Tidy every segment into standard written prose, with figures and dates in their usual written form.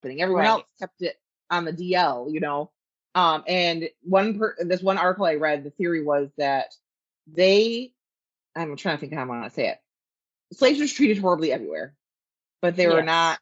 happening. Everyone else kept it on the DL, And this one article I read, the theory was that I'm trying to think how I'm going to say it. Slaves were treated horribly everywhere, but they were not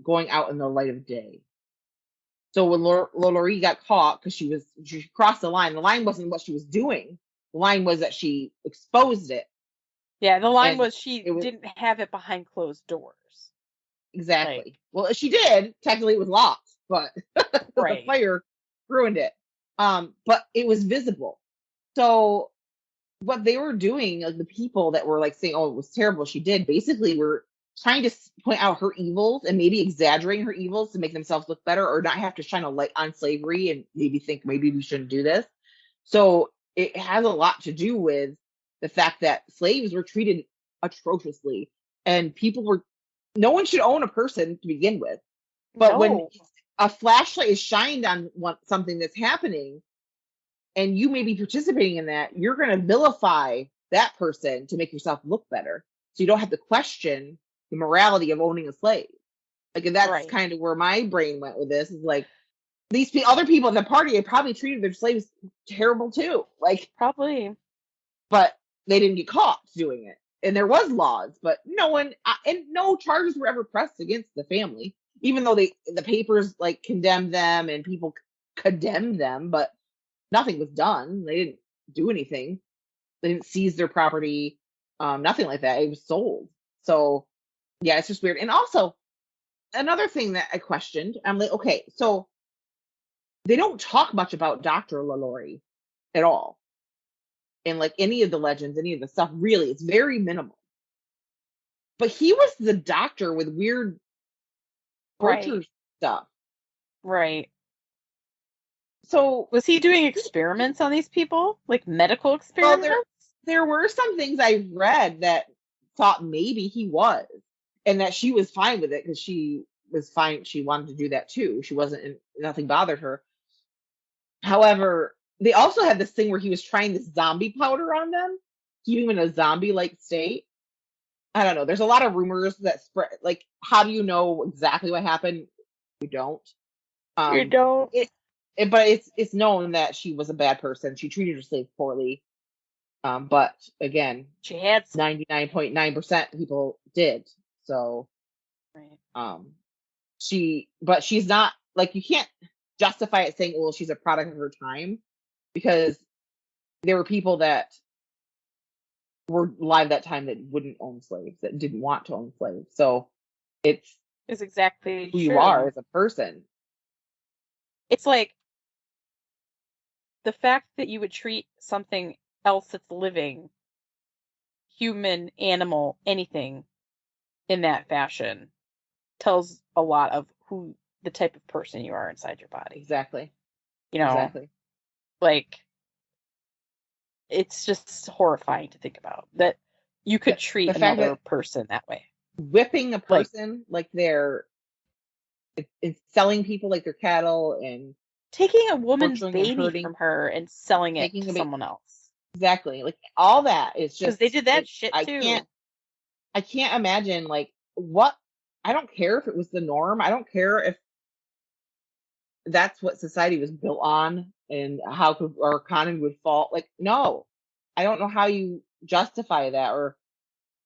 going out in the light of day. So when LaLaurie got caught because she crossed the line wasn't what she was doing. The line was that she exposed it. Yeah, the line was she didn't have it behind closed doors. Exactly. Well, she did. Technically, it was locked, but the fire ruined it. But it was visible. So what they were doing, like the people that were like saying, "Oh, it was terrible," she did, basically were trying to point out her evils and maybe exaggerating her evils to make themselves look better or not have to shine a light on slavery and maybe think maybe we shouldn't do this. So it has a lot to do with the fact that slaves were treated atrociously and no one should own a person to begin with. But when a flashlight is shined on something that's happening and you may be participating in that, you're going to vilify that person to make yourself look better. So you don't have to question the morality of owning a slave. Like, and that's kind of where my brain went with this, is like, these other people at the party, they probably treated their slaves terrible too. Like, probably. But they didn't get caught doing it. And there was laws, but no charges were ever pressed against the family, even though the papers like condemned them and people condemned them, but nothing was done. They didn't do anything. They didn't seize their property, nothing like that. It was sold. So yeah, it's just weird. And also another thing that I questioned, I'm like, okay, so they don't talk much about Dr. LaLaurie at all. And like any of the legends, any of the stuff, really, it's very minimal. But he was the doctor with weird torture stuff. Right. So was he doing experiments on these people? Like medical experiments? Well, there were some things I read that thought maybe he was. And that she was fine with it because she was fine. She wanted to do that too. She wasn't, nothing bothered her. However, they also had this thing where he was trying this zombie powder on them, keeping them in a zombie-like state. I don't know. There's a lot of rumors that spread. Like, how do you know exactly what happened? You don't. You don't. But it's known that she was a bad person. She treated her slave poorly. But again, she had 99.9% people did. So, she's not, like, you can't justify it saying, well, she's a product of her time, because there were people that were alive that time that wouldn't own slaves, that didn't want to own slaves. So it's exactly who you are as a person. It's like the fact that you would treat something else that's living, human, animal, anything, in that fashion tells a lot of who the type of person you are inside your body. Exactly. Exactly. Like, it's just horrifying to think about that you could treat another person that way. Whipping a person like they're selling people like they're cattle, and taking a woman's baby from her and selling it to someone else. Exactly. Like, all that is just, because they did that shit too. I can't imagine, like, what, I don't care if it was the norm. I don't care if that's what society was built on and how our economy would fall. Like, no, I don't know how you justify that, or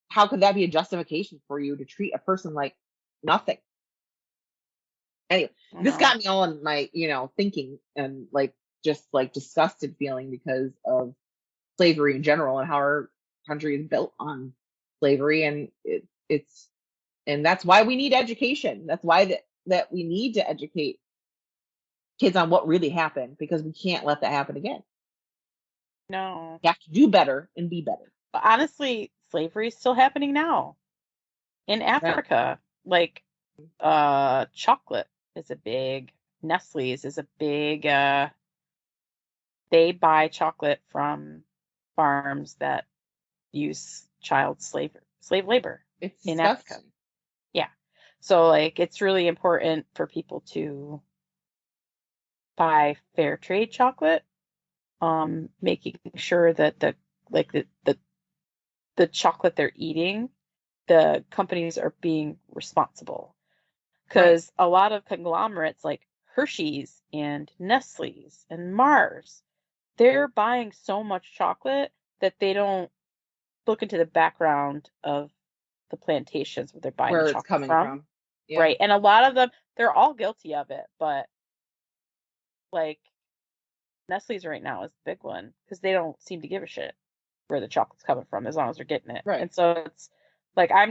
how could that be a justification for you to treat a person like nothing? Anyway, this got me all in my, thinking, and like, just like disgusted feeling because of slavery in general and how our country is built on slavery. And and that's why we need education. That's why that we need to educate kids on what really happened, because we can't let that happen again. No. You have to do better and be better. But honestly, slavery is still happening now in Africa. Like, chocolate is a big, Nestle's is a big, they buy chocolate from farms that use child slave labor in Africa. Yeah. So, like, it's really important for people to buy fair trade chocolate, making sure that the chocolate they're eating, the companies are being responsible. because a lot of conglomerates like Hershey's and Nestle's and Mars, they're buying so much chocolate that they don't look into the background of the plantations where they're buying where the it's chocolate coming from. Yeah. Right. And a lot of them, they're all guilty of it, but like Nestle's right now is the big one because they don't seem to give a shit where the chocolate's coming from as long as they're getting it. Right. And so it's like I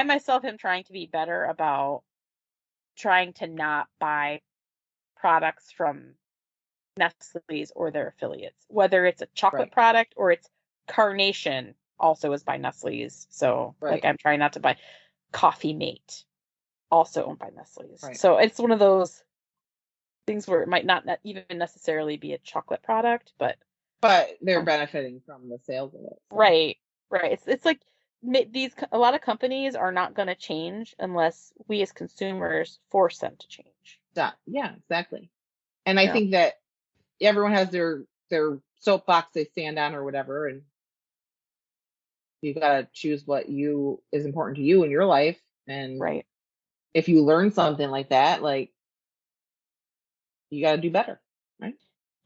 myself am trying to be better about trying to not buy products from Nestle's or their affiliates, whether it's a chocolate product or it's Carnation also is by Nestle's. So like I'm trying not to buy Coffee Mate, also owned by Nestle's. Right. So it's one of those things where it might not even necessarily be a chocolate product, but they're benefiting from the sales of it. So. Right. It's like a lot of companies are not going to change unless we as consumers force them to change. Yeah, exactly. And I think that everyone has their soapbox they stand on or whatever, and you gotta choose what is important to you in your life. And if you learn something like that, like you gotta do better, right?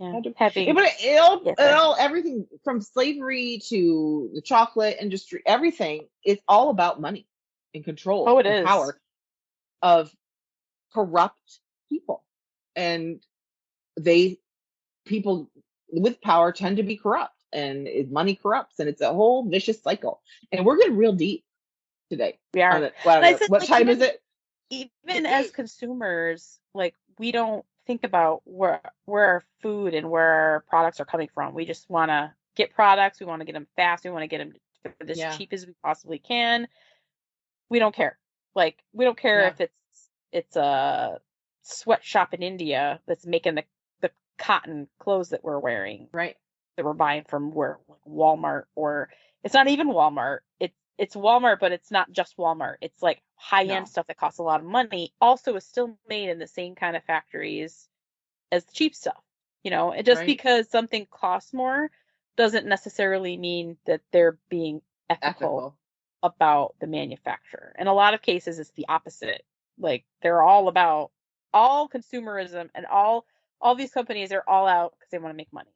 Yeah. But it all everything from slavery to the chocolate industry, everything is all about money and control. Oh, it is. Power of corrupt people, and people with power tend to be corrupt, and money corrupts, and it's a whole vicious cycle. And we're getting real deep today. We are. What time is it? Even as consumers, like we don't think about where our food and where our products are coming from. We just want to get products. We want to get them fast. We want to get them for as cheap as we possibly can. We don't care. Like we don't care if it's a sweatshop in India that's making the cotton clothes that we're wearing, right? That we're buying from like Walmart, or it's not even Walmart. It's Walmart, but it's not just Walmart. It's like high-end stuff that costs a lot of money. Also is still made in the same kind of factories as the cheap stuff. And just because something costs more doesn't necessarily mean that they're being ethical about the manufacturer. In a lot of cases, it's the opposite. Like they're all about consumerism, and all these companies are all out because they want to make money.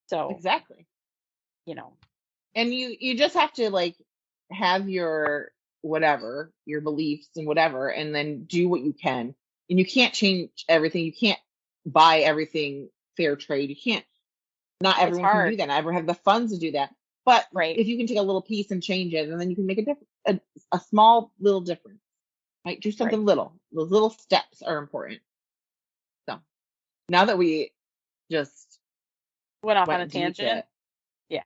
So exactly, and you just have to like have your your beliefs and whatever, and then do what you can. And you can't change everything. You can't buy everything fair trade. You can't. Not everyone can do that. Not everyone have the funds to do that. But if you can take a little piece and change it, and then you can make a difference, a small little difference. Right? Do something little. Those little steps are important. So now that we just went off on a tangent.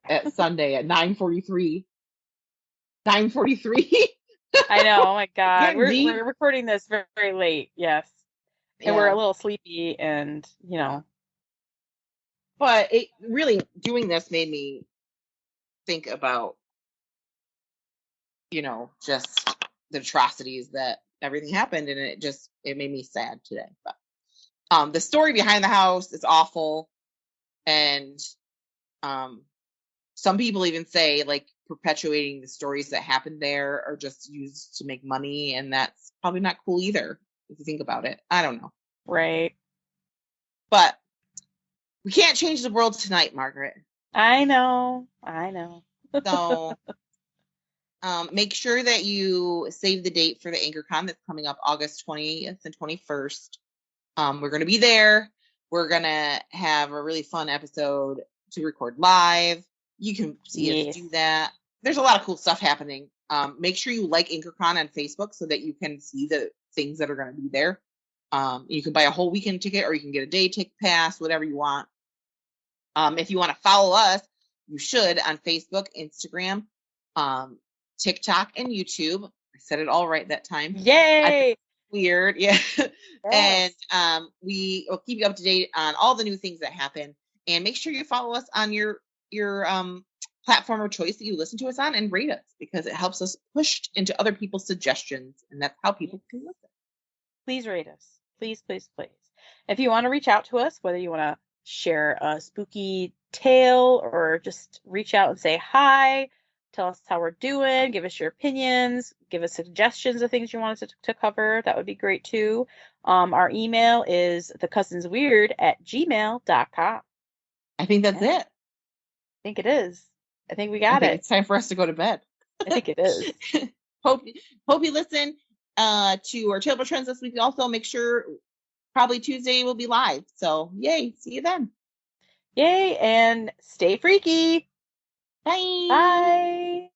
At Sunday at 9:43. 9:43. I know. Oh my God. We're recording this very, very late. Yes. And we're a little sleepy, and But it really, doing this made me think about just the atrocities that everything happened, and it made me sad today. But the story behind the house is awful, and some people even say like perpetuating the stories that happened there are just used to make money, and that's probably not cool either if you think about it. I don't know. Right. But we can't change the world tonight, Margaret. I know. So make sure that you save the date for the AnchorCon that's coming up August 20th and 21st. We're going to be there. We're going to have a really fun episode to record live. You can see us do that. There's a lot of cool stuff happening. Make sure you like AnchorCon on Facebook so that you can see the things that are going to be there. You can buy a whole weekend ticket, or you can get a day ticket pass, whatever you want. If you want to follow us, you should on Facebook, Instagram, TikTok, and YouTube. I said it all right that time. Yay! Weird, yeah. Yes. And we will keep you up to date on all the new things that happen. And make sure you follow us on your platform of choice that you listen to us on, and rate us, because it helps us push into other people's suggestions, and that's how people can listen. Please rate us. Please, please, please. If you want to reach out to us, whether you want to share a spooky tale or just reach out and say hi, Tell us how we're doing. Give us your opinions. Give us suggestions of things you want us to cover. That would be great too. Our email is thecousinsweird@gmail.com. I think that's it. I think it is. I think we got it. It's time for us to go to bed. I think it is. Hope you listen to our Terrible Trends this week. Also, make sure probably Tuesday will be live. So, yay. See you then. Yay. And stay freaky. Bye. Bye.